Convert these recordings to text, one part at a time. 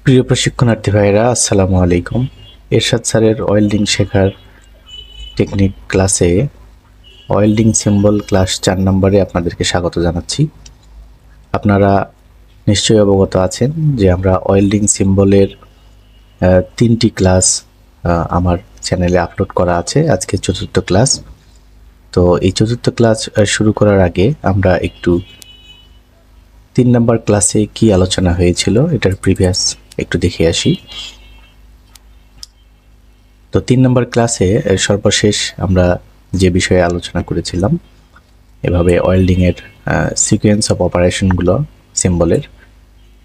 প্রিয় প্রশিক্ষণার্থী ভাইরা, আসসালামু আলাইকুম। এরশাদ স্যারের ওয়েল্ডিং শেখার টেকনিক ক্লাসে ওয়েল্ডিং সিম্বল ক্লাস 4 নম্বরে আপনাদেরকে স্বাগত জানাচ্ছি। আপনারা নিশ্চয়ই অবগত আছেন যে আমরা ওয়েল্ডিং সিম্বলের 3টি ক্লাস আমার চ্যানেলে আপলোড করা আছে। আজকে চতুর্থ ক্লাস। তো এই চতুর্থ ক্লাস শুরু করার আগে আমরা একটু 3 নম্বর ক্লাসে কি আলোচনা হয়েছিল এটার প্রিভিয়াস একটু দেখে আসি। তো 3 নম্বর ক্লাসে সর্বশেষ আমরা যে বিষয়ে আলোচনা করেছিলাম, এভাবে ওয়েল্ডিংয়ের সিকোয়েন্স অফ অপারেশনগুলো সিম্বলের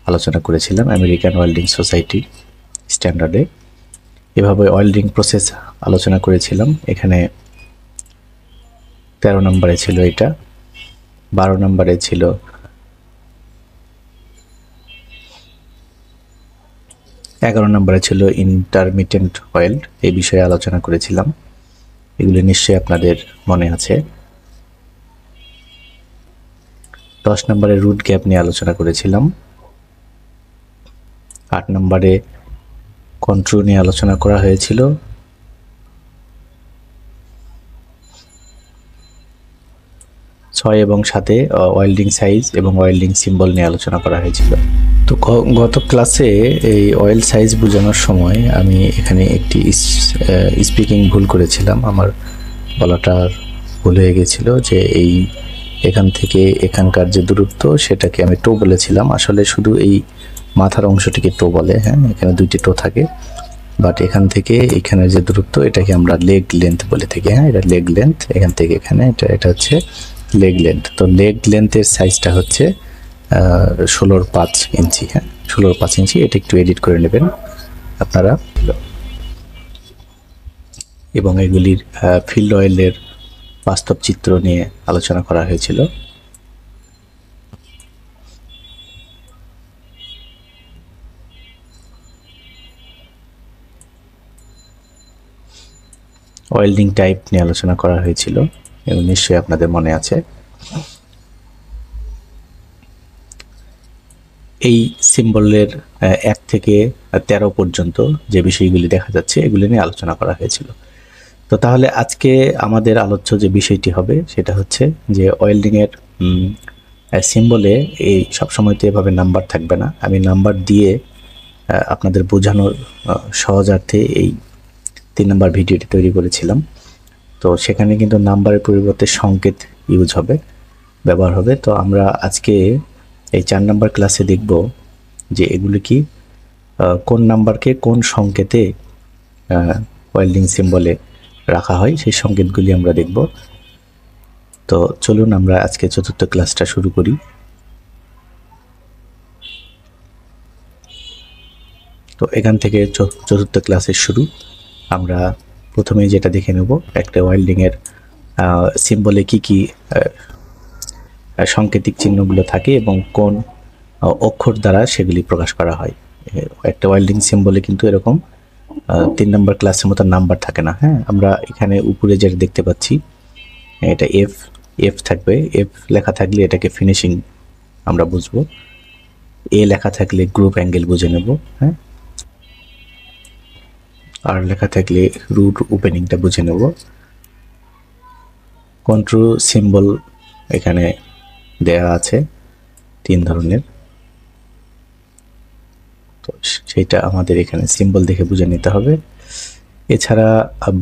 আলোচনা করেছিলাম আমেরিকান ওয়েল্ডিং সোসাইটি স্ট্যান্ডার্ডে। এভাবে ওয়েল্ডিং প্রসেস আলোচনা করেছিলাম। এখানে 13 নম্বরে ছিল এটা, 12 নম্বরে ছিল, 11 নম্বরে ছিল ইন্টারমিটেন্ট ওয়েল্ড। এই বিষয়ে আলোচনা করেছিলাম। এগুলি নিশ্চয়ই আপনাদের মনে আছে। 10 নম্বরে রুট গ্যাপ নিয়ে আলোচনা করেছিলাম। 8 নম্বরে কন্ট্রোল নিয়ে আলোচনা করা হয়েছিল। 6 এবং 7 ওয়েল্ডিং সাইজ এবং ওয়েল্ডিং সিম্বল নিয়ে আলোচনা করা হয়েছিল। তো গত ক্লাসে এই অয়েল সাইজ বোঝানোর সময় আমি এখানে একটি স্পিকিং ভুল করেছিলাম। আমার বলাটা ভুল হয়ে গেছিল যে এখান থেকে এখানকার যে দূরত্ব সেটাকে আমি টো বলেছিলাম। আসলে শুধু এই মাথার অংশটিকে টো বলে। হ্যাঁ, এখানে 2টি টো থাকে, বাট এখান থেকে এখানের যে দূরত্ব এটাকে আমরা লেগ লেন্থ বলে থাকি। হ্যাঁ, এটা লেগ লেন্থ। এখান থেকে এখানে এটা হচ্ছে লেগ লেন্থ। তো লেগ লেন্থের সাইজটা হচ্ছে 16.5 ইঞ্চি। হ্যাঁ, 16.5 ইঞ্চি। এটা একটু এডিট করে নেবেন আপনারা। এবং এগুলির ফিল্ড অয়েলের বাস্তব চিত্র নিয়ে আলোচনা করা হয়েছিল। ওয়েল্ডিং টাইপ নিয়ে আলোচনা করা হয়েছিল এবং নিশ্চয়ই আপনাদের মনে আছে। এই সিম্বলের 1 থেকে 13 পর্যন্ত যে বিষয়গুলি দেখা যাচ্ছে এগুলি নিয়ে আলোচনা করা হয়েছিল। তো তাহলে আজকে আমাদের আলোচ্য যে বিষয়টি হবে সেটা হচ্ছে যে ওয়েল্ডিংয়ের সিম্বলে এই সবসময় তো এভাবে নাম্বার থাকবে না। আমি নাম্বার দিয়ে আপনাদের বোঝানোর সহজার্থে এই 3 নম্বর ভিডিওটি তৈরি করেছিলাম। তো সেখানে কিন্তু নাম্বারের পরিবর্তে সংকেত ইউজ হবে, ব্যবহার হবে। তো আমরা আজকে এই 4 নম্বর ক্লাসে দেখব যে এগুলি কি, কোন নাম্বারকে কোন সংকেতে ওয়েল্ডিং সিম্বলে রাখা হয় সেই সংকেতগুলি আমরা দেখব। তো চলুন আমরা আজকে চতুর্থ ক্লাসটা শুরু করি। তো এখান থেকে চতুর্থ ক্লাসের শুরু। আমরা প্রথমে যেটা দেখে নেব, একটা ওয়েল্ডিংয়ের সিম্বলে কি কি সাংকেতিক চিহ্নগুলো থাকে এবং কোন অক্ষর দ্বারা সেগুলি প্রকাশ করা হয়। একটা ওয়েল্ডিং সিম্বলে কিন্তু এরকম 3 নম্বর ক্লাসের মতো নাম্বার থাকে না। হ্যাঁ, আমরা এখানে উপরে যেটা দেখতে পাচ্ছি এটা এফ থাকবে। এফ লেখা থাকলে এটাকে ফিনিশিং আমরা বুঝবো। এ লেখা থাকলে গ্রুপ অ্যাঙ্গেল বুঝে নেব। হ্যাঁ, আর লেখা থাকলে রুট ওপেনিংটা বুঝে নেব। কন্ট্রোল সিম্বল এখানে দেয়া আছে 3 ধরনের। তো সেইটা আমাদের এখানে সিম্বল দেখে বুঝে নিতে হবে। এছাড়া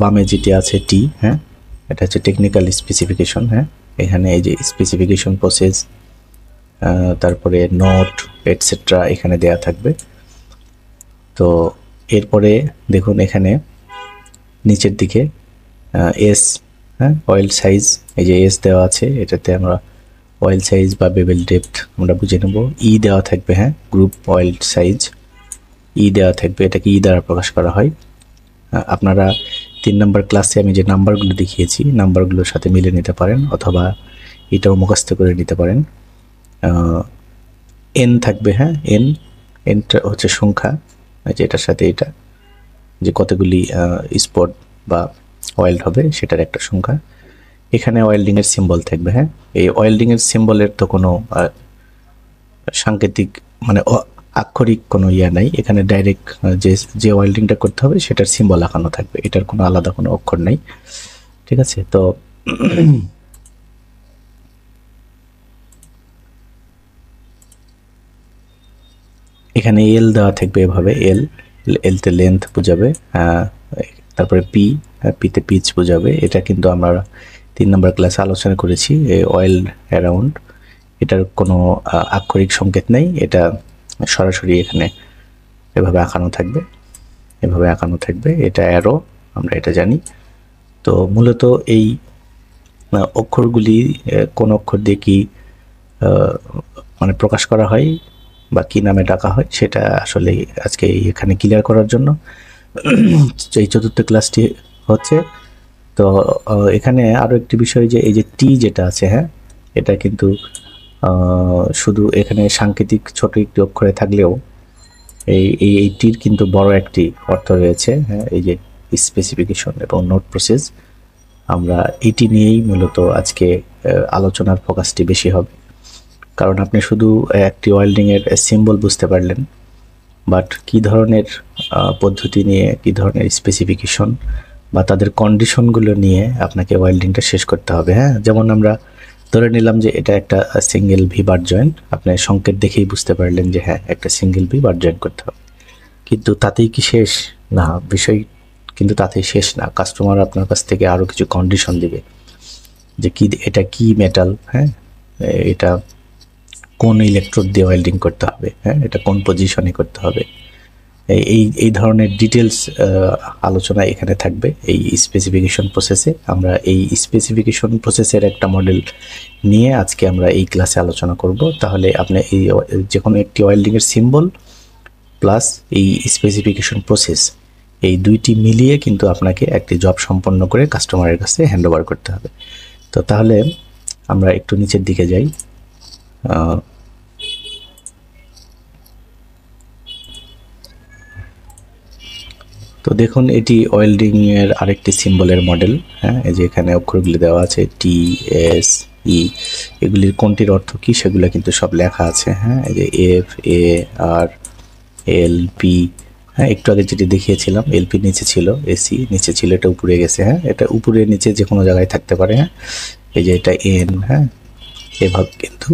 বামে যেটি আছে টি, হ্যাঁ, এটা হচ্ছে টেকনিক্যাল স্পেসিফিকেশন। হ্যাঁ, এখানে এই যে স্পেসিফিকেশন প্রসেস, তারপরে নোট এটসেট্রা এখানে দেয়া থাকবে। তো এরপরে দেখুন এখানে নিচের দিকে এস, হ্যাঁ, অয়েল সাইজ, এই যে এস দেওয়া আছে, এটাতে আমরা অয়েল সাইজ বা বেবেল ডেপথ আমরা বুঝে নেব। ই দেওয়া থাকবে, হ্যাঁ, গ্রুপ অয়েল সাইজ ই দেওয়া থাকবে, এটাকে ই দ্বারা প্রকাশ করা হয়। আপনারা 3 নম্বর ক্লাসে আমি যে নাম্বারগুলো দেখিয়েছি নাম্বারগুলোর সাথে মিলে নিতে পারেন, অথবা এটাও মুখস্থ করে নিতে পারেন। এন থাকবে, হ্যাঁ, এনটা হচ্ছে সংখ্যা, যে এটার সাথে এটা যে কতগুলি স্পট বা ওয়েল্ড হবে সেটার একটা সংখ্যা। এখানে ওয়েল্ডিংয়ের সিম্বল থাকবে। হ্যাঁ, এই ওয়েল্ডিংয়ের সিম্বলের তো কোনো সাংকেতিক মানে আক্ষরিক কোনো ইয়া নাই, এখানে ডাইরেক্ট যে যে ওয়েল্ডিংটা করতে হবে সেটার সিম্বল আঁকানো থাকবে, এটার কোনো আলাদা কোনো অক্ষর নাই। ঠিক আছে, তো এখানে এল দেওয়া থাকবে এভাবে, এলতে লেন্থ বোঝাবে, তারপরে পিতে পিচ বোঝাবে। এটা কিন্তু আমরা 3 নম্বর ক্লাসে আলোচনা করেছি, অয়েল অ্যারাউন্ড। এটার কোনো আক্ষরিক সংকেত নেই, এটা সরাসরি এখানে এভাবে আঁকানো থাকবে, এভাবে আঁকানো থাকবে। এটা অ্যারো, আমরা এটা জানি। তো মূলত এই অক্ষরগুলি কোন অক্ষর দিয়ে কি মানে প্রকাশ করা হয় বা কি নামে ডাকা হয় সেটা আসলে আজকে এখানে ক্লিয়ার করার জন্য এই চতুর্থ ক্লাসটি হচ্ছে। তো এখানে আরও একটি বিষয় যে এই যে টি যেটা আছে, হ্যাঁ, এটা কিন্তু শুধু এখানে সাংকেতিক ছোট একটি অক্ষরে থাকলেও এই টির কিন্তু বড় একটি অর্থ রয়েছে, হ্যাঁ। এই যে স্পেসিফিকেশন এবং নোট প্রসেস, আমরা এটি নিয়েই মূলত আজকে আলোচনার ফোকাসটি বেশি হবে। কারণ আপনি শুধু একটি ওয়েল্ডিংয়ের সিম্বল বুঝতে পারলেন, বাট কী ধরনের পদ্ধতি নিয়ে, কী ধরনের স্পেসিফিকেশন বা তাদের কন্ডিশনগুলো নিয়ে আপনাকে ওয়েল্ডিংটা শেষ করতে হবে, হ্যাঁ। যেমন আমরা ধরে নিলাম যে এটা একটা সিঙ্গেল ভি বার জয়েন্ট, আপনি সংকেত দেখেই বুঝতে পারলেন যে হ্যাঁ একটা সিঙ্গেল ভি বার জয়েন্ট করতে হবে, কিন্তু তাতেই কি শেষ? না, বিষয় কিন্তু তাতেই শেষ না। কাস্টমার আপনার কাছ থেকে আরও কিছু কন্ডিশন দিবে যে কি এটা কি মেটাল, হ্যাঁ, এটা কোন ইলেকট্রোড দিয়ে ওয়েল্ডিং করতে হবে, হ্যাঁ, এটা কোন পজিশনে করতে হবে, এই ধরনের ডিটেলস আলোচনা এখানে থাকবে এই স্পেসিফিকেশন প্রসেসে। আমরা এই স্পেসিফিকেশন প্রসেসের একটা মডেল নিয়ে আজকে আমরা এই ক্লাসে আলোচনা করব। তাহলে আপনি এই যে কোনো একটি ওয়েল্ডিংয়ের সিম্বল প্লাস এই স্পেসিফিকেশন প্রসেস, এই দুইটি মিলিয়ে কিন্তু আপনাকে একটি জব সম্পন্ন করে কাস্টমারের কাছে হ্যান্ডওভার করতে হবে। তো তাহলে আমরা একটু নিচের দিকে যাই। তো দেখুন এটি ওয়েল্ডিং এর আরেকটি সিম্বলের মডেল, হ্যাঁ। এই যে এখানে অক্ষরগুলি দেওয়া আছে টি, এস, ই, এগুলির কোনটির অর্থ কি সেগুলো কিন্তু সব লেখা আছে, হ্যাঁ। এই যে এফ, এ, আর, এল, পি, হ্যাঁ। একটু আগে যেটি দেখিয়েছিলাম এলপি নিচে ছিল, এসি নিচে ছিল, এটা উপরে গেছে, হ্যাঁ। এটা উপরে নিচে যে কোনো জায়গায় থাকতে পারে, হ্যাঁ। এই যে এটা এন, হ্যাঁ, এভাবে কিন্তু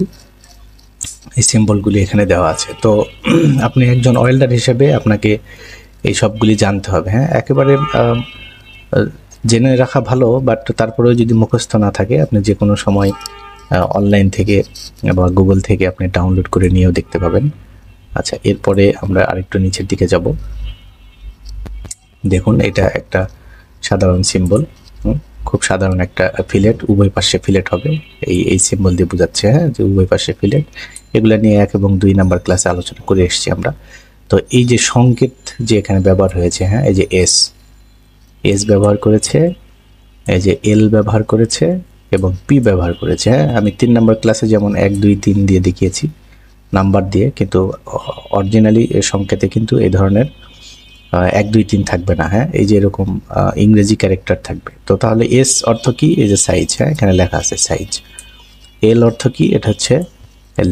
এই সিম্বলগুলি এখানে দেওয়া আছে। তো আপনি একজন ওয়েল্ডার হিসেবে আপনাকে এই সবগুলি জানতে হবে, হ্যাঁ। একেবারে জেনে রাখা ভালো, বাট তারপরেও যদি মুখস্থ না থাকে আপনি যে কোনো সময় অনলাইন থেকে বা গুগল থেকে আপনি ডাউনলোড করে নিয়েও দেখতে পাবেন। আচ্ছা, এরপরে আমরা আরেকটু নিচের দিকে যাব। দেখুন এটা একটা সাধারণ সিম্বল, খুব সাধারণ একটা ফিলেট, উভয় পাশে ফিলেট হবে, এই সিম্বল দিয়ে বোঝাচ্ছে, হ্যাঁ, যে উভয় পাশে ফিলেট। এগুলা নিয়ে 1 এবং 2 নাম্বার ক্লাসে আলোচনা করে এসেছি আমরা। তো এই যে সংকেত যে এখানে ব্যবহার হয়েছে, হ্যাঁ, এই যে এস ব্যবহার করেছে, এই যে এল ব্যবহার করেছে এবং পি ব্যবহার করেছে, হ্যাঁ। আমি 3 নাম্বার ক্লাসে যেমন 1, 2, 3 দিয়ে দেখিয়েছি নাম্বার দিয়ে, কিন্তু অরিজিনালি এই সংকেতে কিন্তু এই ধরনের 1, 2, 3 থাকবে না, হ্যাঁ। এই যে এরকম ইংরেজি ক্যারেক্টার থাকবে। তো তাহলে এস অর্থ কি? এই যে সাইজ, হ্যাঁ, এখানে লেখা আছে সাইজ। এল অর্থ কি? এটা হচ্ছে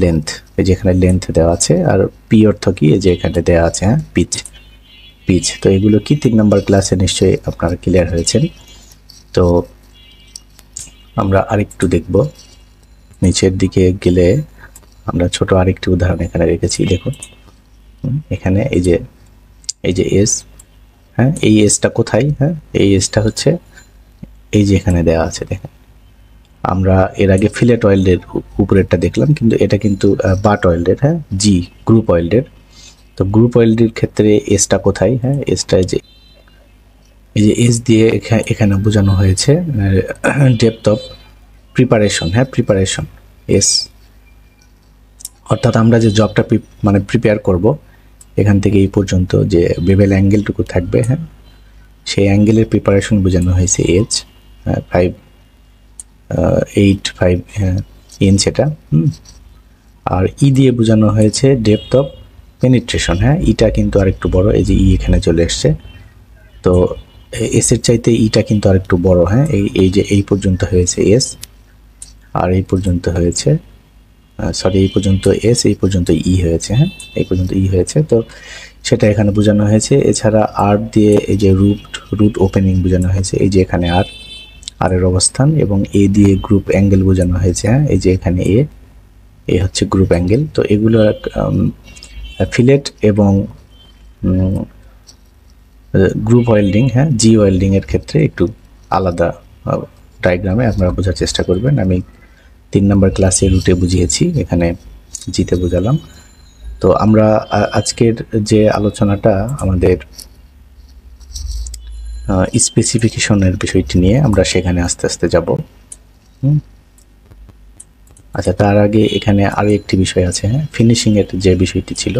লেন্থ, এই যে এখানে লেন্থ দেওয়া আছে। আর পি অর্থ কি? এই যে এখানে দেওয়া আছে, হ্যাঁ, পিচ। তো এগুলো কি 3 নাম্বার ক্লাসে নিশ্চয়ই আপনারা ক্লিয়ার হয়েছেন। তো আমরা আরেকটু দেখব, নিচের দিকে গেলে আমরা ছোট আরেকটি উদাহরণ এখানে রেখেছি। দেখুন এখানে এই যে এস, হ্যাঁ, এই এসটা কোথায়? হ্যাঁ, এই এসটা হচ্ছে এই যে এখানে দেওয়া আছে, দেখেন। আমরা এর আগে ফিলেট অয়েলের উপরেরটা দেখলাম, কিন্তু এটা কিন্তু বাট অয়েলের, হ্যাঁ, জি গ্রুপ অয়েলের। তো গ্রুপ অয়েলের ক্ষেত্রে এসটা কোথায়? হ্যাঁ, এসটা এই যে এস দিয়ে এখানে বোঝানো হয়েছে ডেপথ অফ প্রিপারেশন, হ্যাঁ, প্রিপারেশন এস, অর্থাৎ আমরা যে জবটা মানে প্রিপেয়ার করব এখান থেকে এই পর্যন্ত যে বেভেল অ্যাঙ্গেলটুকু থাকবে, হ্যাঁ, সেই অ্যাঙ্গেলের প্রিপারেশন বোঝানো হয়েছে এইচ 585 ইঞ্চ এটা, আর ই দিয়ে বোঝানো হয়েছে ডেপথ অফ পেনিট্রেশন, হ্যাঁ। ইটা কিন্তু আরেকটু বড়, এই যে ই এখানে চলে এসছে। তো এস এর চাইতে ইটা কিন্তু আরেকটু বড়, হ্যাঁ। এই যে এই পর্যন্ত হয়েছে এস, আর এই পর্যন্ত হয়েছে সরি এই পর্যন্ত এস, এই পর্যন্ত ই হয়েছে, হ্যাঁ এই পর্যন্ত ই হয়েছে। তো সেটা এখানে বোঝানো হয়েছে। এছাড়া আর দিয়ে এই যে রুট ওপেনিং বোঝানো হয়েছে, এই যে এখানে আর এর অবস্থান, এবং এ দিয়ে গ্রুপ অ্যাঙ্গেল বোঝানো হয়েছে, হ্যাঁ এই যে এখানে এ হচ্ছে গ্রুপ অ্যাঙ্গেল। তো এগুলো ফিলেট এবং গ্রুপ ওয়েল্ডিং, হ্যাঁ জি ওয়েল্ডিং এর ক্ষেত্রে একটু আলাদা ডায়াগ্রামে আপনারা বোঝার চেষ্টা করবেন। আমি 3 নম্বর ক্লাসে রুটে বুঝিয়েছি, এখানে জিতে বোঝালাম। তো আমরা আজকের যে আলোচনাটা আমাদের স্পেসিফিকেশনের বিষয়টি নিয়ে, আমরা সেখানে আস্তে আস্তে যাব। আচ্ছা, তার আগে এখানে আরও একটি বিষয় আছে, হ্যাঁ ফিনিশিংয়ের যে বিষয়টি ছিল,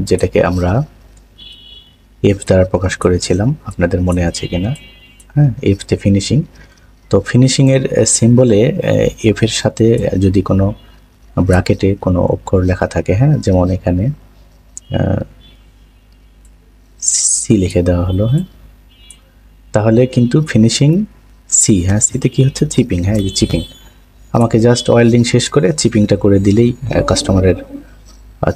যেটাকে আমরা এফ দ্বারা প্রকাশ করেছিলাম, আপনাদের মনে আছে কিনা? হ্যাঁ এফতে ফিনিশিং। তো ফিনিশিংয়ের সিম্বলে এফের সাথে যদি কোনো ব্র্যাকেটে কোনো অক্ষর লেখা থাকে, হ্যাঁ যেমন এখানে সি লিখে দেওয়া হলো, হ্যাঁ তাহলে কিন্তু ফিনিশিং সি, হ্যাঁ সিতে কি হচ্ছে চিপিং, হ্যাঁ এই যে চিপিং। আমাকে জাস্ট ওয়েল্ডিং শেষ করে চিপিংটা করে দিলেই কাস্টমারের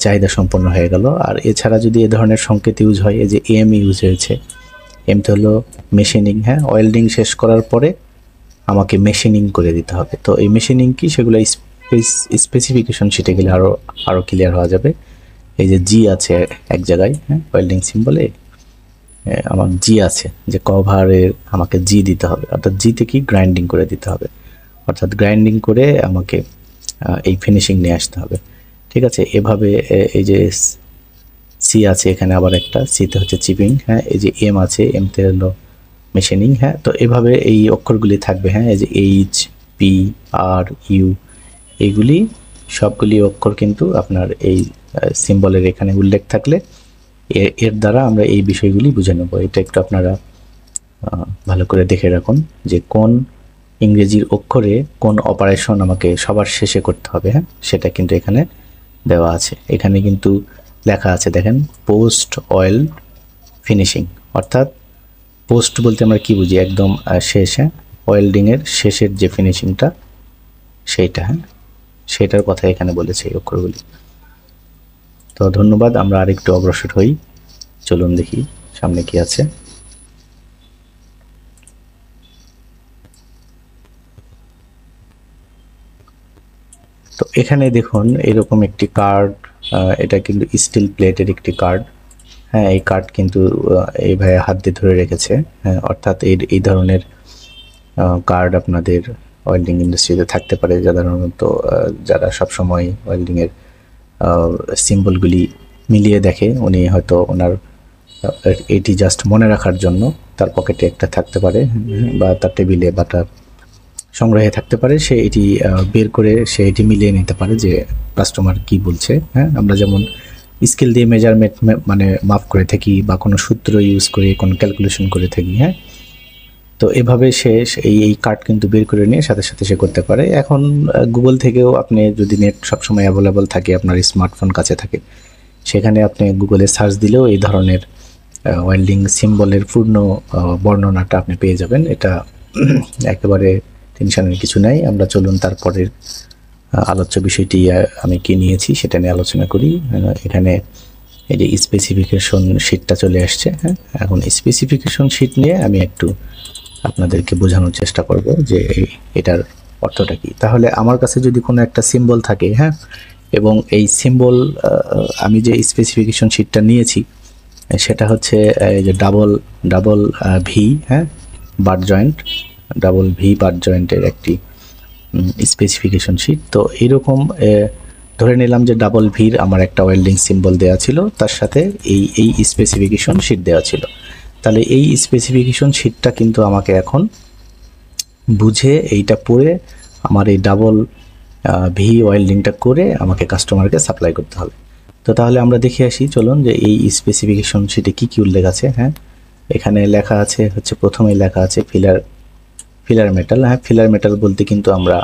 চাহিদা সম্পন্ন হয়ে গেল। আর এছাড়া যদি এ ধরনের সংকেত ইউজ হয়, এই যে এম ইউজ হয়েছে, এমতে হলো মেশিনিং, হ্যাঁ ওয়েল্ডিং শেষ করার পরে আমাকে মেশিনিং করে দিতে হবে। তো এই মেশিনিং কি, সেগুলো স্পেসিফিকেশন শিটে গেলে আরও ক্লিয়ার হওয়া যাবে। এই যে জি আছে এক জায়গায়, হ্যাঁ ওয়েল্ডিং সিম্বলে আমার জি আছে, যে কভারের আমাকে জি দিতে হবে, অর্থাৎ জিতে কি গ্রাইন্ডিং করে দিতে হবে, অর্থাৎ গ্রাইন্ডিং করে আমাকে এই ফিনিশিং নিয়ে আসতে হবে। ঠিক আছে, এভাবে এই যে সি আছে এখানে আবার একটা, সিতে হচ্ছে চিপিং, হ্যাঁ এই যে এম আছে, এমতে হলো মেশিনিং, হ্যাঁ তো এভাবে এই অক্ষরগুলি থাকবে, হ্যাঁ এই যে এইচ পি আর ইউ, এইগুলি সবগুলি অক্ষর কিন্তু আপনার এই সিম্বলের এখানে উল্লেখ থাকলে এর দ্বারা আমরা এই বিষয়গুলি বুঝে নেব। এটা একটু আপনারা ভালো করে দেখে রাখুন যে কোন ইংরেজির অক্ষরে কোন অপারেশন আমাকে সবার শেষে করতে হবে, হ্যাঁ সেটা কিন্তু এখানে দেওয়া আছে। এখানে কিন্তু লেখা আছে দেখেন, পোস্ট অয়েল ফিনিশিং, অর্থাৎ পোস্ট বলতে আমরা কি বুঝি, একদম শেষ, হ্যাঁ ওয়েল্ডিংয়ের শেষের যে ফিনিশিংটা সেইটা, হ্যাঁ সেটার কথা এখানে বলেছে এই অক্ষরগুলি। তো ধন্যবাদ, আমরা আরেকটু অগ্রসর হই, চলুন দেখি সামনে কি আছে। তো এখানে দেখুন এরকম একটি কার্ড, এটা কিন্তু স্টিল প্লেটের একটি কার্ড, হ্যাঁ এই কার্ড কিন্তু এইভাবে হাত দিয়ে ধরে রেখেছে, হ্যাঁ অর্থাৎ এই ধরনের কার্ড আপনাদের ওয়েল্ডিং ইন্ডাস্ট্রিতে থাকতে পারে। সাধারণত যারা সবসময় ওয়েল্ডিংয়ের সিম্বলগুলি মিলিয়ে দেখে, উনি হয়তো ওনার এটি জাস্ট মনে রাখার জন্য তার পকেটে একটা থাকতে পারে, বা তার টেবিলে বা তার সংগ্রহে থাকতে পারে, সে এটি বের করে সে এটি মিলিয়ে নিতে পারে যে কাস্টমার কি বলছে। হ্যাঁ আমরা যেমন স্কেল দিয়ে মেজারমেন্ট মানে মাপ করে থাকি, বা কোনো সূত্র ইউজ করে কোনো ক্যালকুলেশন করে থাকি, হ্যাঁ তো এভাবে সে এই কার্ড কিন্তু বের করে নিয়ে সাথে সাথে সে করতে পারে। এখন গুগল থেকেও আপনি যদি নেট সবসময় অ্যাভেলেবল থাকে, আপনার স্মার্টফোন কাছে থাকে, সেখানে আপনি গুগলে সার্চ দিলেও এই ধরনের ওয়েল্ডিং সিম্বলের পূর্ণ বর্ণনাটা আপনি পেয়ে যাবেন। এটা একেবারে টেনশনের কিছু নাই। আমরা চলুন তারপরের আলোচ্য বিষয়টি আমি কি নিয়েছি সেটা নিয়ে আলোচনা করি। এখানে এই যে স্পেসিফিকেশন শিটটা চলে আসছে, হ্যাঁ এখন স্পেসিফিকেশন শিট নিয়ে আমি একটু আপনাদেরকে বোঝানোর চেষ্টা করব যে এটার অর্থটা কি। তাহলে আমার কাছে যদি কোনো একটা সিম্বল থাকে, হ্যাঁ এবং এই সিম্বল আমি যে স্পেসিফিকেশন শিটটা নিয়েছি সেটা হচ্ছে এই যে ডাবল ভি, হ্যাঁ বার জয়েন্ট, ডাবল ভি বার জয়েন্টের একটি স্পেসিফিকেশন শিট। তো এইরকম ধরে নিলাম যে ডাবল ভির আমার একটা ওয়েল্ডিং সিম্বল দেওয়া ছিল, তার সাথে এই স্পেসিফিকেশন শিট দেওয়া ছিল। তাহলে এই স্পেসিফিকেশন শিটটা কিন্তু আমাকে এখন বুঝে এইটা পড়ে আমার এই ডাবল ভি ওয়েল্ডিংটা করে আমাকে কাস্টমারকে সাপ্লাই করতে হবে। তো তাহলে আমরা দেখে আসি, চলুন যে এই স্পেসিফিকেশন শিটে কি কি উল্লেখ আছে। হ্যাঁ এখানে লেখা আছে হচ্ছে, প্রথমেই লেখা আছে ফিলার মেটাল। হ্যাঁ ফিলার মেটাল বলতে কিন্তু আমরা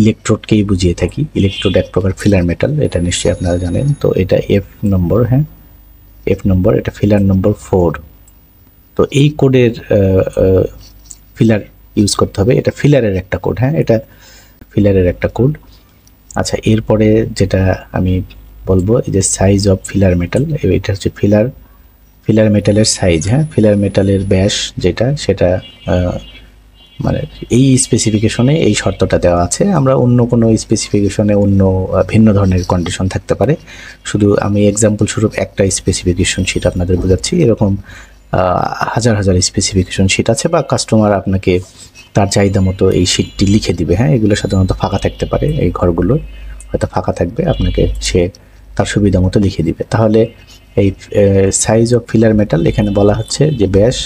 ইলেকট্রোডকেই বুঝিয়ে থাকি। ইলেকট্রোড এক প্রকার ফিলার মেটাল, এটা নিশ্চয়ই আপনারা জানেন। তো এটা এফ নম্বর, হ্যাঁ এফ নম্বর, এটা ফিলার নম্বর 4। তো এই কোডের ফিলার ইউজ করতে হবে, এটা ফিলারের একটা কোড। হ্যাঁ এটা ফিলারের একটা কোড। আচ্ছা, এরপরে যেটা আমি বলবো, এই যে সাইজ অফ ফিলার মেটাল, এটা হচ্ছে ফিলার মেটালের সাইজ। হ্যাঁ, ফিলার মেটালের ব্যাস যেটা, সেটা মানে এই স্পেসিফিকেশনে এই শর্তটা দেওয়া আছে। আমরা অন্য কোনো স্পেসিফিকেশনে অন্য ভিন্ন ধরনের কন্ডিশন থাকতে পারে। শুধু আমি এক্সাম্পল স্বরূপ একটা স্পেসিফিকেশন শিট আপনাদের বোঝাচ্ছি। এরকম হাজার হাজার স্পেসিফিকেশন শিট আছে, বা কাস্টমার আপনাকে তার চাহিদা মতো এই শিটটি লিখে দিবে। হ্যাঁ, এগুলো সাধারণত ফাঁকা থাকতে পারে, এই ঘরগুলো হয়তো ফাঁকা থাকবে, আপনাকে সে তার সুবিধা মতো লিখে দিবে। তাহলে এই সাইজ অফ ফিলার মেটাল এখানে বলা হচ্ছে যে ব্যাস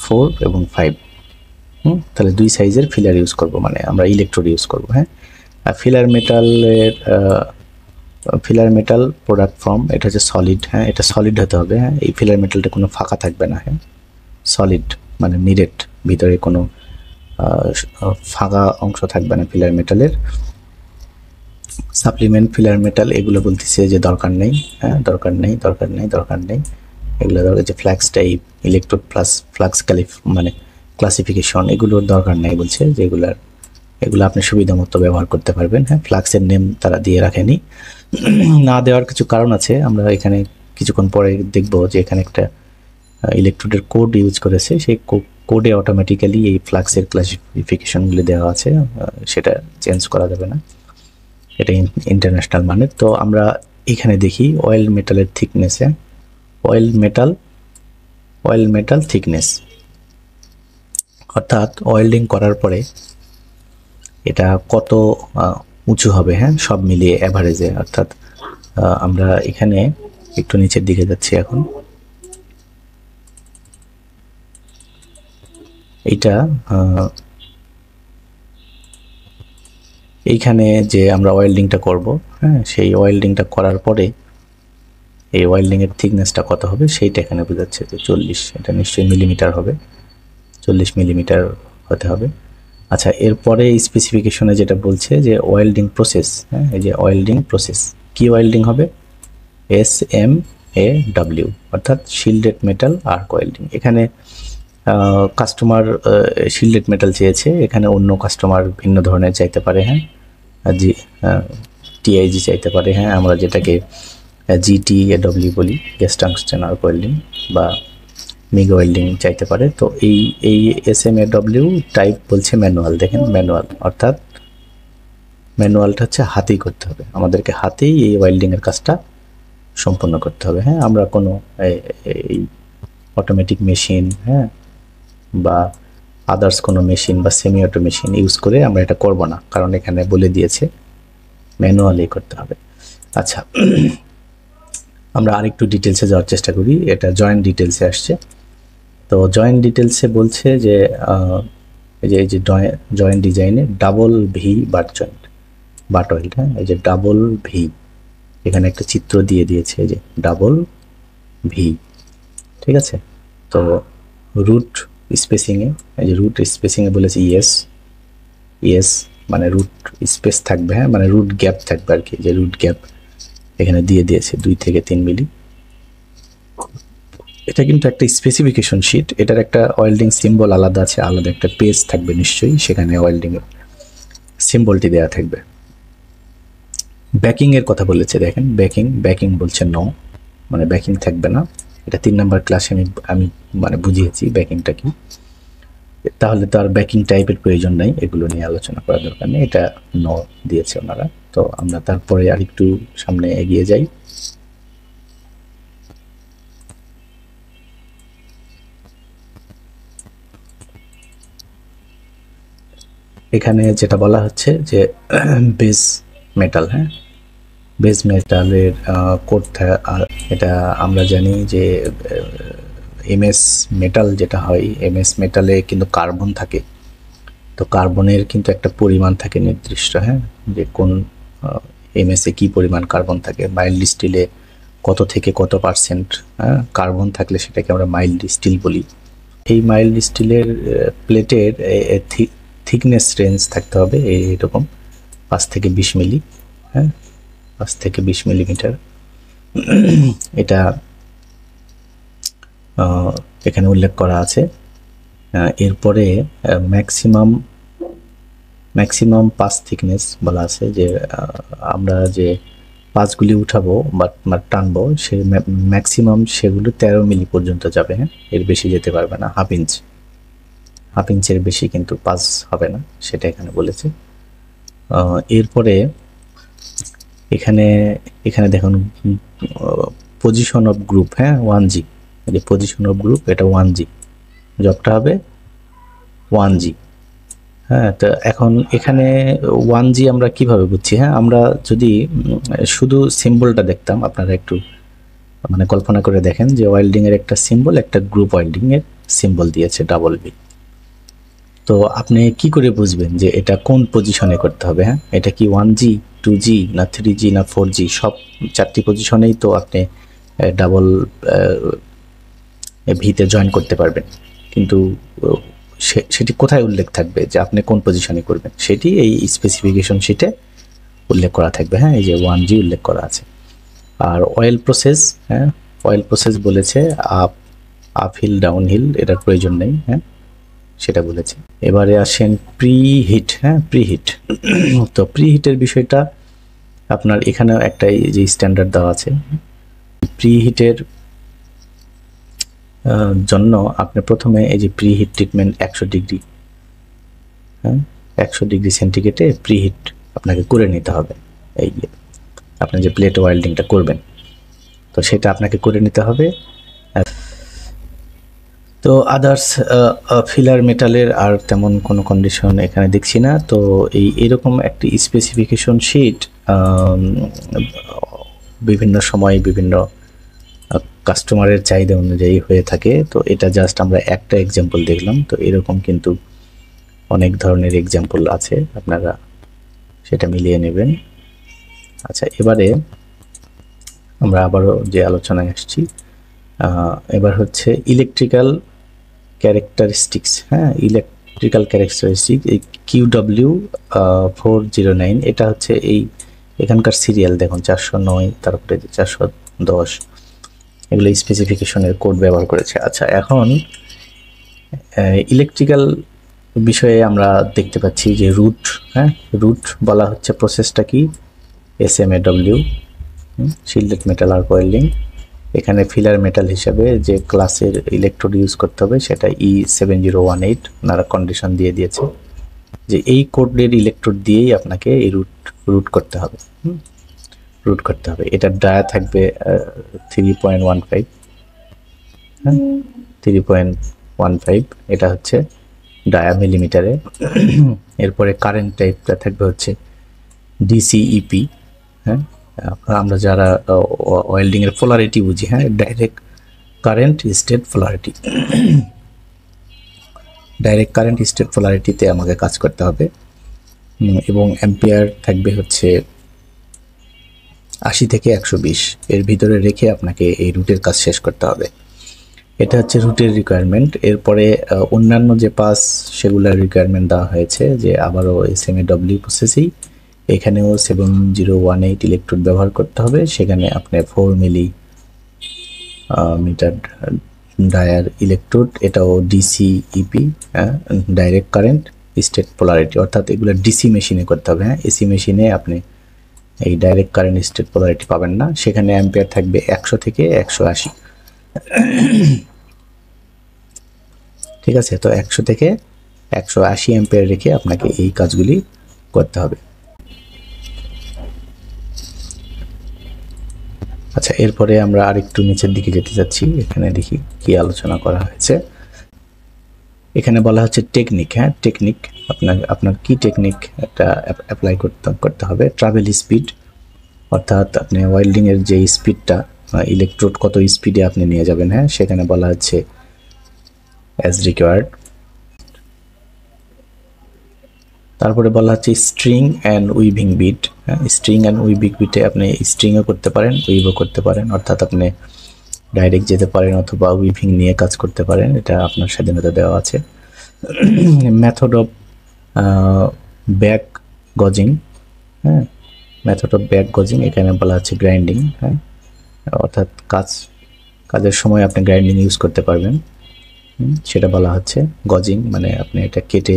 4 এবং 5। তাহলে 2 সাইজের ফিলার ইউজ করব, মানে আমরা ইলেকট্রোড ইউজ করব। হ্যাঁ, আর ফিলার মেটাল প্রোডাক্ট ফ্রম, এটা হচ্ছে সলিড। হ্যাঁ, এটা সলিড হতে হবে। হ্যাঁ, এই ফিলার মেটালটা কোনো ফাঁকা থাকবে না। হ্যাঁ, সলিড মানে নিরেট, ভিতরে কোনো ফাঁকা অংশ থাকবে না ফিলার মেটালের। সাপ্লিমেন্ট ফিলার মেটাল, এগুলো বলতেছে যে দরকার নেই। হ্যাঁ, দরকার নেই। এগুলো দরকার যে flux type, electrode plus flux মানে ক্লাসিফিকেশন, এগুলোর দরকার নেই বলছে। যে এগুলো আপনি সুবিধা মতো ব্যবহার করতে পারবেন। হ্যাঁ, ফ্লাক্সের নেম তারা দিয়ে রাখেনি, না দেওয়ার কিছু কারণ আছে। আমরা এখানে কিছুক্ষণ পরে দেখব যে এখানে একটা ইলেকট্রোডের কোড ইউজ করেছে, সেই কোডে অটোমেটিক্যালি এই ফ্লাক্সের ক্লাসিফিকেশনগুলি দেওয়া আছে, সেটা চেঞ্জ করা যাবে না, এটা ইন্টারন্যাশনাল মানে। তো আমরা এখানে দেখি অয়েল মেটালের থিকনেসে, অয়েল মেটাল থিকনেস, অর্থাৎ ওয়েল্ডিং করার পরে এটা কত উঁচু হবে। হ্যাঁ, সব মিলিয়ে অ্যাভারেজে। অর্থাৎ আমরা এখানে একটু নিচের দিকে যাচ্ছি এখন। এইটা এইখানে যে আমরা ওয়েল্ডিংটা করব, হ্যাঁ, সেই ওয়েল্ডিংটা করার পরে এই ওয়েল্ডিংয়ের থিকনেসটা কত হবে সেইটা এখানে বোঝাচ্ছে যে 40। এটা নিশ্চয়ই মিলিমিটার হবে, 40 মিলিমিটার হতে হবে। আচ্ছা, এরপরে স্পেসিফিকেশনে যেটা বলছে যে ওয়েল্ডিং প্রসেস। হ্যাঁ, এই যে ওয়েল্ডিং প্রসেস, কি ওয়েল্ডিং হবে? SMAW, অর্থাৎ শিল্ডেড মেটাল আর্ক ওয়েল্ডিং। এখানে কাস্টমার শিল্ডেড মেটাল চেয়েছে, এখানে অন্য কাস্টমার ভিন্ন ধরনের চাইতে পারে। হ্যাঁ, TIG চাইতে পারে। হ্যাঁ, আমরা যেটাকে GTAW বলি, গ্যাস টাংস্টেন আর্ক ওয়েল্ডিং, বা মিগ ওয়েল্ডিং চাইতে পারে। তো এই SMAW টাইপ বলছে ম্যানুয়াল। দেখেন ম্যানুয়াল, অর্থাৎ ম্যানুয়ালটা হচ্ছে হাতেই করতে হবে, আমাদেরকে হাতেই এই ওয়েল্ডিংয়ের কাজটা সম্পন্ন করতে হবে। হ্যাঁ, আমরা কোনো এই অটোমেটিক মেশিন, হ্যাঁ, বা আদার্স কোনো মেশিন বা সেমি অটো মেশিন ইউজ করে আমরা এটা করব না, কারণ এখানে বলে দিয়েছে ম্যানুয়ালি করতে হবে। আচ্ছা, আমরা আরেকটু ডিটেলসে যাওয়ার চেষ্টা করি। এটা জয়েন্ট ডিটেলসে আসছে। তো জয়েন্ট ডিটেলসে বলছে যে এই যে জয়েন্ট ডিজাইনে double V butt joint, butt weld. হ্যাঁ, এই যে ডাবল ভি, এখানে একটা চিত্র দিয়ে দিয়েছে, এই যে ডাবল ভি। ঠিক আছে, তো রুট স্পেসিংয়ে, এই যে রুট স্পেসিংয়ে বলেছে ইয়েস মানে রুট স্পেস থাকবে। হ্যাঁ, মানে রুট গ্যাপ থাকবে আর কি, যে রুট গ্যাপ এখানে দিয়ে দিয়েছে 2 থেকে 3 মিলি। এটা কিন্তু একটা স্পেসিফিকেশন শিট, এটার একটা ওয়েল্ডিং সিম্বল আলাদা আছে, আলাদা একটা পেজ থাকবে নিশ্চয়ই, সেখানে ওয়েল্ডিং এর সিম্বলটি দেওয়া থাকবে। ব্যাকিং এর কথা বলেছে, দেখেন ব্যাকিং বলছে নো, মানে ব্যাকিং থাকবে না। এটা 3 নাম্বার ক্লাসে আমি মানে বুঝিয়েছি ব্যাকিংটা কি। তাহলে তো আর ব্যাকিং টাইপের প্রয়োজন নাই, এগুলো নিয়ে আলোচনা করার দরকার নেই, এটা নো দিয়েছে ওনারা। তো আমরা তারপরে আরেকটু সামনে এগিয়ে যাই। এখানে যেটা বলা হচ্ছে যে বেস মেটাল, হ্যাঁ, বেস মেটালের কোড, এটা আমরা জানি যে MS মেটাল যেটা হয়, MS মেটালে কিন্তু কার্বন থাকে। তো কার্বনের কিন্তু একটা পরিমাণ থাকে নির্দিষ্ট, হ্যাঁ, যে কোন MS এ কী পরিমাণ কার্বন থাকে। মাইল্ড স্টিলে কত থেকে কত %, হ্যাঁ, কার্বন থাকলে সেটাকে আমরা মাইল্ড স্টিল বলি। এই মাইল্ড স্টিলের প্লেটের থিকনেস রেঞ্জ থাকতে হবে এইরকম 5 থেকে 20 মিলি। হ্যাঁ, 5 থেকে 20 মিলিমিটার। এটা এখানে উল্লেখ করা আছে। এরপরে ম্যাক্সিমাম পাস থিকনেস বলা আছে, যে আমরা যে পাসগুলি উঠাবো বা টানবো সে ম্যাক্সিমাম সেগুলো 13 মিলি পর্যন্ত যাবে, হ্যাঁ, এর বেশি যেতে পারবে না। হাফ ইঞ্চের বেশি কিন্তু পাস হবে না, সেটা এখানে বলেছে। এরপরে এখানে এখানে দেখুন পজিশন অফ গ্রুপ, হ্যাঁ 1G, যে পজিশন অফ গ্রুপ এটা 1G, জবটা হবে 1G। হ্যাঁ, তো এখন এখানে 1G আমরা কিভাবে বুঝছি? হ্যাঁ, আমরা যদি শুধু সিম্বলটা দেখতাম, আপনারা একটু মানে কল্পনা করে দেখেন যে ওয়েল্ডিং এর একটা সিম্বল, একটা গ্রুপ ওয়েল্ডিং এর সিম্বল দিয়েছে ডাবল বি। তো আপনি কি করে বুঝবেন যে এটা কোন পজিশনে করতে হবে? হ্যাঁ, এটা কি 1G, 2G না 3G না 4G? সব 4টি পজিশনেই তো আপনি ডাবল ভিতে জয়েন করতে পারবেন, কিন্তু সেটি কোথায় উল্লেখ থাকবে যে আপনি কোন পজিশনে করবেন? সেটি এই স্পেসিফিকেশন শিটে উল্লেখ করা থাকবে। হ্যাঁ, এই যে 1G উল্লেখ করা আছে। আর অয়েল প্রসেস, হ্যাঁ অয়েল প্রসেস বলেছে আপ হিল ডাউন হিল, এটার প্রয়োজন নেই, হ্যাঁ সেটা বলেছে। এবারে আসেন প্রি হিট, হ্যাঁ প্রি হিট। তো প্রি হিটের বিষয়টা আপনার এখানেও একটা যে স্ট্যান্ডার্ড দেওয়া আছে। প্রি হিটের জন্য আপনি প্রথমে এই যে প্রি হিট ট্রিটমেন্ট 100 ডিগ্রি, হ্যাঁ 100 ডিগ্রি সেন্টিগ্রেডে প্রি হিট আপনাকে করে নিতে হবে। এই আপনি যে প্লেট ওয়েল্ডিংটা করবেন, তো সেটা আপনাকে করে নিতে হবে। তো আদার্স ফিলার মেটালের আর তেমন কোনো কন্ডিশন এখানে দেখছি না। তো এরকম একটি স্পেসিফিকেশন শিট বিভিন্ন সময় বিভিন্ন কাস্টমারের চাহিদা অনুযায়ী হয়ে থাকে। তো এটা জাস্ট আমরা একটা এক্সাম্পল দেখলাম, তো এরকম কিন্তু অনেক ধরনের এক্সাম্পল আছে, আপনারা সেটা মিলিয়ে নেবেন। আচ্ছা, এবারে আমরা আবারও যে আলোচনায় আসছি, এবার হচ্ছে ইলেকট্রিক্যাল ক্যারেক্টারিস্টিক্স, হ্যাঁ ইলেকট্রিক্যাল ক্যারেক্টারিস্টিক এই QW 409, এটা হচ্ছে এখানকার সিরিয়াল দেখুন 409, তারপরে 410, এগুলো স্পেসিফিকেশনের কোড ব্যবহার করেছে। আচ্ছা, এখন ইলেকট্রিক্যাল বিষয়ে আমরা দেখতে পাচ্ছি যে রুট, হ্যাঁ রুট বলা হচ্ছে প্রসেসটা কি SMAW, shielded metal arc welding. এখানে ফিলার মেটাল হিসাবে যে ক্লাসের ইলেকট্রোড ইউজ করতে হবে সেটা E7018 ওনারা কন্ডিশন দিয়ে দিয়েছে যে এই কোডের ইলেকট্রোড দিয়েই আপনাকে এই রুট করতে হবে, রুট করতে হবে। এটা ডায়া থাকবে 3.15, হ্যাঁ 3.15, এটা হচ্ছে ডায়া মিলিমিটারে। এরপরে কারেন্ট টাইপটা থাকবে হচ্ছে DCEP, হ্যাঁ আমরা যারা ওয়েল্ডিং এর পোলারিটি বুঝি, হ্যাঁ direct current state polarity, direct current state পোলারিটিতে আমাকে কাজ করতে হবে। এবং অ্যাম্পিয়ার থাকবে হচ্ছে 80 থেকে 120, এর ভিতরে রেখে আপনাকে এই রুটের কাজ শেষ করতে হবে। এটা হচ্ছে রুটের রিকোয়ারমেন্ট। এরপরে অন্যান্য যে পাস সেগুলোর রিকোয়ারমেন্ট দেওয়া হয়েছে, যে আবারও SMAW প্রসেসেই এখানেও 7018 ইলেকট্রোড ব্যবহার করতে হবে। সেখানে আপনি 4 মিলি মিটার ডায়ার ইলেকট্রোড, এটাও DCEP, direct current state polarity, অর্থাৎ এগুলো DC মেশিনে করতে হবে, হ্যাঁ AC মেশিনে আপনি এই ডাইরেক্ট কারেন্ট স্টেট পোলারিটি পাবেন না। সেখানে অ্যাম্পিয়ার থাকবে 100 থেকে 180, ঠিক আছে। তো 100 থেকে 180 অ্যাম্পিয়ার রেখে আপনাকে এই কাজগুলি করতে হবে। আচ্ছা, এরপরে আমরা আরেকটু নিচের দিকে যেতে যাচ্ছি, এখানে দেখি কি আলোচনা করা হয়েছে। এখানে বলা হচ্ছে টেকনিক, হ্যাঁ টেকনিক, আপনার কি টেকনিক একটা অ্যাপ্লাই করতে হবে। ট্রাভেল স্পিড, অর্থাৎ আপনি ওয়েল্ডিং এর যে স্পিডটা, ইলেকট্রোড কত স্পিডে আপনি নিয়ে যাবেন, হ্যাঁ সেখানে বলা হচ্ছে অ্যাজ রিকোয়ার্ড। তারপরে বলা হচ্ছে স্ট্রিং অ্যান্ড উইভিং বিট, হ্যাঁ স্ট্রিং অ্যান্ড উইভিং বিটে আপনি স্ট্রিংও করতে পারেন, উইভও করতে পারেন, অর্থাৎ আপনি ডাইরেক্ট যেতে পারেন অথবা উইভিং নিয়ে কাজ করতে পারেন, এটা আপনার স্বাধীনতা দেওয়া আছে। মেথড অফ ব্যাক গজিং, হ্যাঁ মেথড অফ ব্যাক গজিং, এখানে বলা হচ্ছে গ্রাইন্ডিং, হ্যাঁ অর্থাৎ কাজের সময় আপনি গ্রাইন্ডিং ইউজ করতে পারবেন, সেটা বলা হচ্ছে। গজিং মানে আপনি এটা কেটে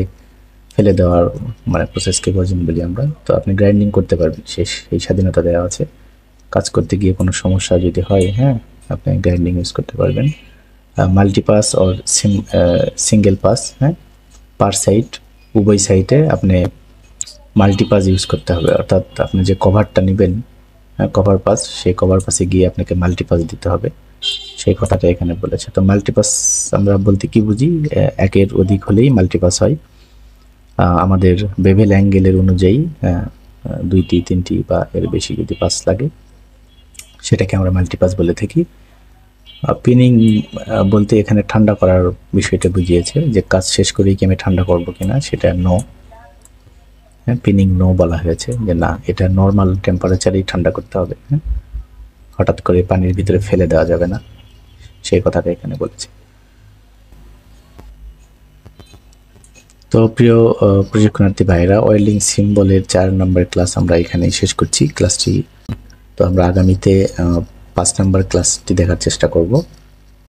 ফেলে দেওয়ার মানে প্রসেসকে গজিং বলি আমরা। তো আপনি গ্রাইন্ডিং করতে পারবেন, এই স্বাধীনতা দেওয়া আছে। কাজ করতে গিয়ে কোনো সমস্যা যদি হয়, হ্যাঁ, আপনি গ্রাইন্ডিং ইউজ করতে পারবেন। মাল্টিপাস অর সিঙ্গেল পাস, হ্যাঁ, পার সাইড, উভয় সাইডে আপনি মাল্টিপাস ইউজ করতে হবে। অর্থাৎ আপনি যে কভারটা নেবেন, কভার পাস, সেই কভার পাসে গিয়ে আপনাকে মাল্টিপাস দিতে হবে, সেই কথাটা এখানে বলেছে। তো মাল্টিপাস আমরা বলতে কি বুঝি? একের অধিক হলেই মাল্টিপাস হয়। আমাদের বেভেল অ্যাঙ্গেলের অনুযায়ী 2টি 3টি বা এর বেশি যদি পাস লাগে সেটাকে আমরা মাল্টিপাস বলে থাকি। পিনিং বলতে এখানে ঠান্ডা করার বিষয়টা বুঝিয়েছে, যে কাজ শেষ করেই কি আমি ঠান্ডা করবো কিনা, সেটা নো। হ্যাঁ, পিনিং নো বলা হয়েছে, যে না, এটা নর্মাল টেম্পারেচারেই ঠান্ডা করতে হবে, হ্যাঁ, হঠাৎ করে পানির ভিতরে ফেলে দেওয়া যাবে না, সেই কথাটা এখানে বলেছে। তো প্রিয় প্রশিক্ষণার্থী ভাইরা, ওয়েল্ডিং সিম্বলের 4 নম্বর ক্লাস আমরা এখানেই শেষ করছি ক্লাসটি। তো আমরা আগামীতে 5 নম্বর ক্লাসটি দেখার চেষ্টা করব।